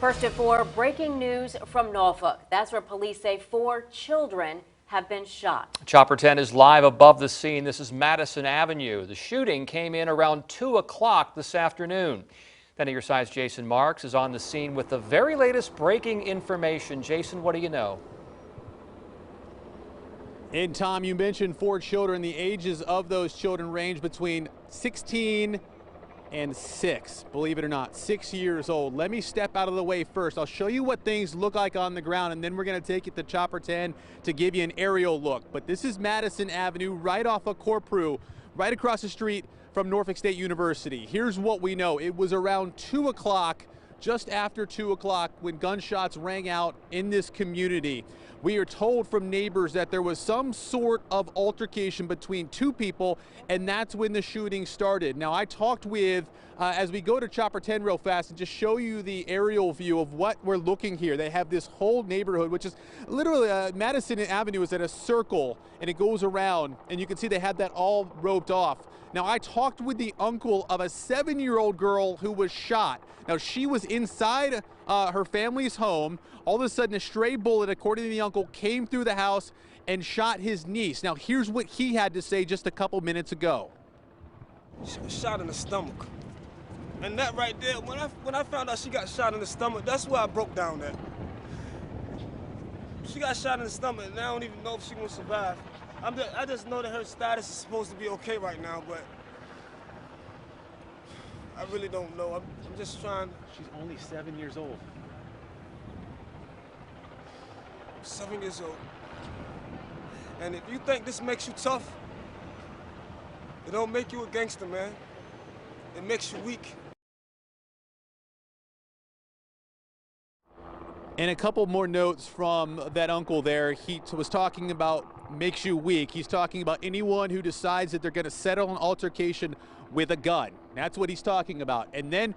First at 4, breaking news from Norfolk. That's where police say 4 children have been shot. Chopper 10 is live above the scene. This is Madison Avenue. The shooting came in around 2 o'clock this afternoon. 10 on your side's Jason Marks is on the scene with the very latest breaking information. Jason, what do you know? And Tom, you mentioned 4 children. The ages of those children range between 16 and 6, believe it or not, 6 years old. Let me step out of the way first. I'll show you what things look like on the ground, and then we're going to take it to Chopper 10 to give you an aerial look. But this is Madison Avenue, right off of Corprew, right across the street from Norfolk State University. Here's what we know. It was around 2 o'clock, just after 2 o'clock, when gunshots rang out in this community. We are told from neighbors that there was some sort of altercation between 2 people, and that's when the shooting started. Now, I talked with, as we go to Chopper 10 real fast and just show you the aerial view of what we're looking here. They have this whole neighborhood, which is literally, Madison Avenue is at a circle, and it goes around, and you can see they have that all roped off. Now, I talked with the uncle of a 7-year-old girl who was shot. Now, she was inside her family's home. All of a sudden, a stray bullet, according to the uncle, came through the house and shot his niece. Now, here's what he had to say just a couple minutes ago. She was shot in the stomach. And that right there, when I found out she got shot in the stomach, that's where I broke down at. She got shot in the stomach, and I don't even know if she gonna survive. I just know that her status is supposed to be okay right now, but I really don't know. I'm just trying. She's only 7 years old. 7 years old. And if you think this makes you tough, it don't make you a gangster, man. It makes you weak. And a couple more notes from that uncle there. He was talking about makes you weak. He's talking about anyone who decides that they're going to settle an altercation with a gun. That's what he's talking about. And then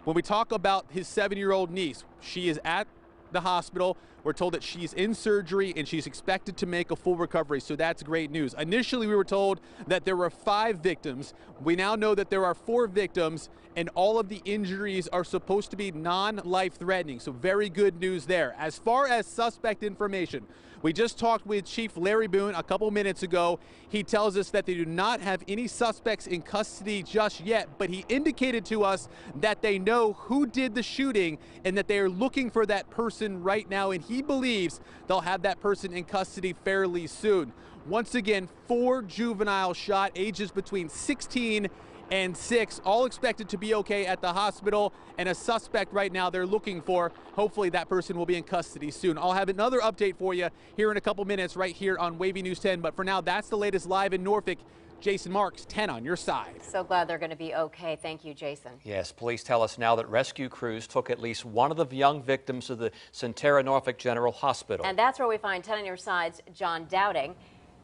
when we talk about his 7-year-old niece, she is at the hospital. We're told that she's in surgery and she's expected to make a full recovery, so that's great news. Initially, we were told that there were 5 victims. We now know that there are 4 victims, and all of the injuries are supposed to be non-life-threatening, so very good news there. As far as suspect information, we just talked with Chief Larry Boone a couple minutes ago. He tells us that they do not have any suspects in custody just yet, but he indicated to us that they know who did the shooting and that they are looking for that person right now, and he believes they'll have that person in custody fairly soon. Once again, 4 juveniles shot, ages between 16 and 6, all expected to be okay at the hospital, and a suspect right now they're looking for. Hopefully that person will be in custody soon. I'll have another update for you here in a couple minutes right here on Wavy News 10, but for now, that's the latest live in Norfolk. Jason Marks, 10 on your side. So glad they're going to be okay. Thank you, Jason. Yes, police tell us now that rescue crews took at least one of the young victims of the Centera Norfolk General Hospital. And that's where we find 10 on your side's John Dowding.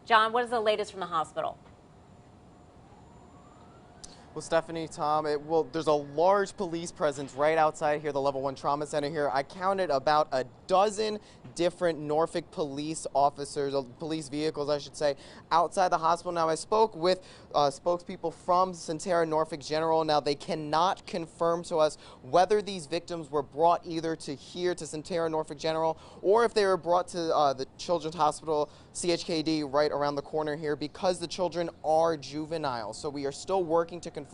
John, what is the latest from the hospital? Well, Stephanie, Tom, there's a large police presence right outside here, the Level 1 Trauma Center here. I counted about a dozen different Norfolk police officers, police vehicles, I should say, outside the hospital. Now, I spoke with spokespeople from Centera Norfolk General. Now, they cannot confirm to us whether these victims were brought either to here, to Centera Norfolk General, or if they were brought to the Children's Hospital, CHKD, right around the corner here, because the children are juvenile. So we are still working to confirm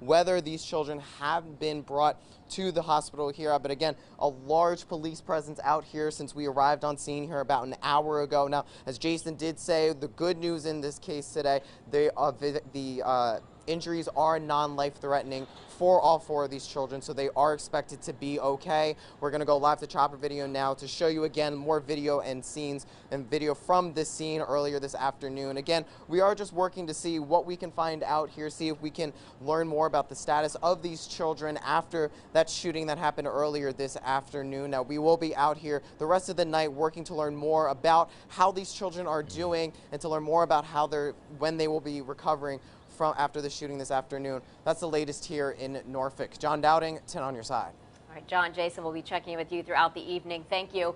whether these children have been brought to the hospital here. But again, a large police presence out here since we arrived on scene here about an hour ago. Now, as Jason did say, the good news in this case today, the injuries are non-life-threatening for all 4 of these children, so they are expected to be okay. We're going to go live to Chopper Video now to show you again more video and scenes and video from this scene earlier this afternoon. Again, we are just working to see what we can find out here, see if we can learn more about the status of these children after that shooting that happened earlier this afternoon. Now, we will be out here the rest of the night working to learn more about how these children are doing and to learn more about how when they will be recovering from after the shooting this afternoon. That's the latest here in Norfolk. John Dowding, 10 on your side. All right, John, Jason will be checking in with you throughout the evening. Thank you.